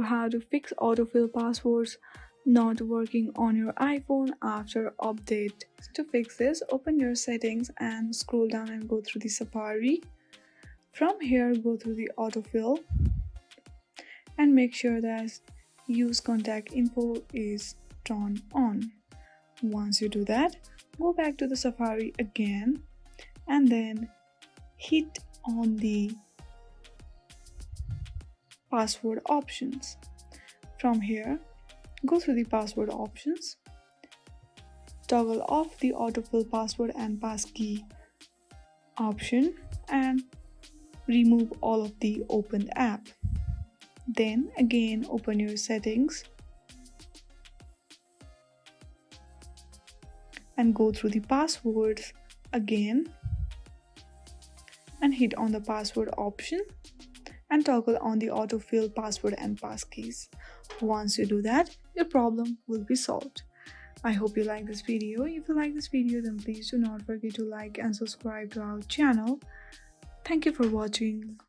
How to fix autofill passwords not working on your iPhone after update. To fix this, open your settings and scroll down and go through the Safari. From here, go through the autofill and make sure that use contact info is turned on. Once you do that, go back to the Safari again and then hit on the password options. From here, go through the password options, toggle off the autofill password and passkey option and remove all of the opened app. Then again open your settings and go through the passwords again and hit on the password option and toggle on the autofill password and passkeys. Once you do that, your problem will be solved. I hope you like this video. If you like this video, then please do not forget to like and subscribe to our channel. Thank you for watching.